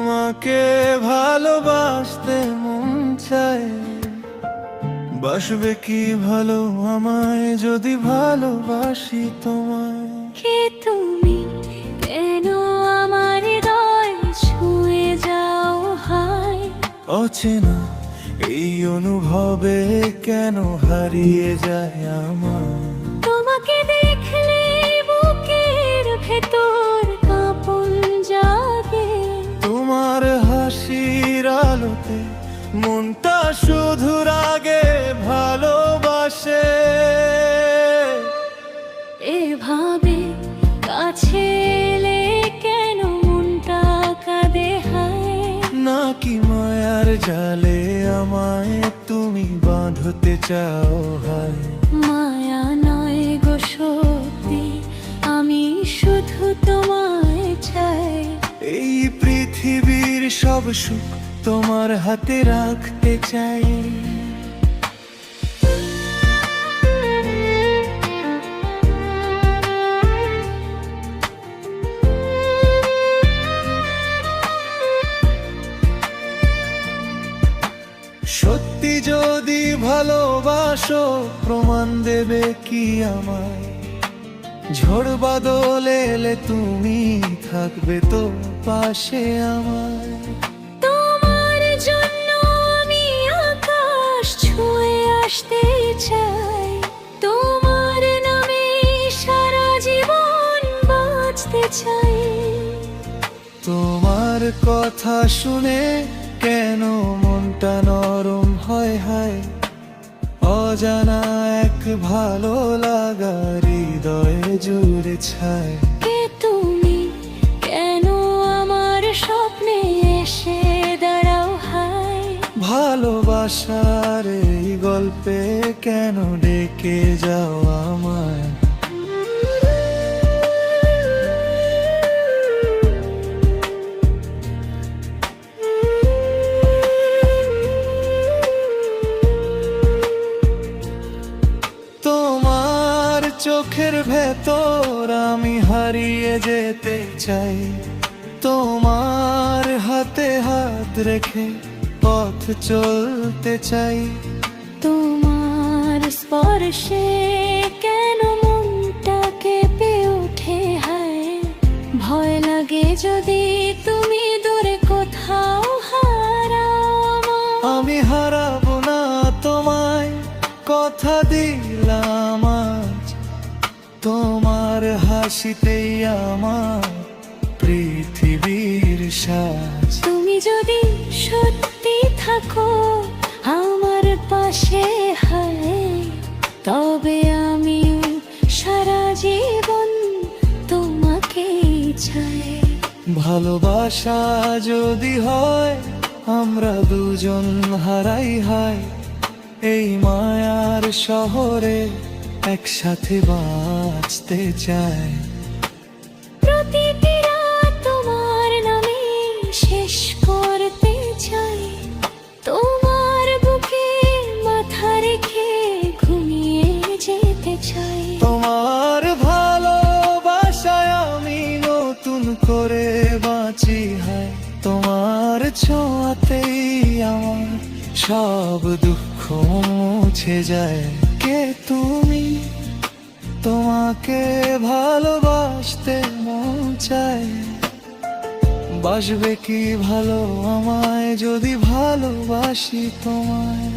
তোমাকে ভালোবাসতে মন চায়, বাসবে কি ভালো আমায় যদি ভালোবাসি তোমায়। কে তুমি, কেন আমার হৃদয় ছুঁয়ে যাও হায়। অচেনা এই অনুভবে কেন হারিয়ে যায় আমার। তোমাকে দেখলে বুকের ভেতর কাঁপন জাগে। তোমার হাসির আলোতে মনটা শুধু রাগে ভালোবাসে। এভাবে কাছে এলে কেন মনটা কাঁদে হায়। নাকি মায়ার জালে আমায় তুমি বাঁধতে চাও হায়। মায়া নয় গো সত্যি, আমি শুধু তোমায় চাই। এই পৃথিবীর সব সুখ তোমার হাতে রাখতে চাই। সত্যি যদি ভালোবাসো প্রমাণ দেবে কি আমায়। ঝড় বাদল এলে তুমি থাকবে তো পাশে আমার। তোমার জন্য আমি আকাশ ছুঁয়ে আসতে চাই। তোমার নামে সারা জীবন বাঁচতে চাই। তোমার কথা শুনে কেন মনটা নরম হয় হায়। অজানা এক ভালো লাগা হৃদয়ে জুড়ে ছায়। কে তুমি, কেন আমার স্বপ্নে এসে দাঁড়াও হায়। ভালোবাসার এই গল্পে কেন ডেকে যাও আমায়। তোমার চোখের ভেতর আমি হারিয়ে যেতে চাই। তোমার হাতে হাত রেখে পথ চলতে চাই। তোমার স্পর্শে কেন মনটা কেঁপে ওঠে হায়। ভয় লাগে যদি তুমি দূরে কোথাও হারাও আমায়। আমি হারাবো না তোমায়, কথা দিলাম আজ। তোমার হাসিতেই আমার পৃথিবীর সাজ। তুমি যদি সত্যি থাকো আমার পাশে হায়, তবে আমি সারা জীবন তোমাকেই চাই। ভালোবাসা যদি হয় আমরা দুজন হারাই হায়। এই মায়ার শহরে একসাথে বাঁচতে চাই। প্রতিটি রাত তোমার নামে শেষ করতে চাই। তোমার বুকে মাথা রেখে ঘুমিয়ে যেতে চাই। তোমার ভালোবাসায় আমি নতুন করে বাঁচি হায়। তোমার ছোঁয়াতেই আমার সব দুঃখ মুছে যায়। কে তুমি, তোমাকে ভালোবাসতে মন চায়, বাসবে কি ভালো আমায় যদি ভালোবাসি তোমায়।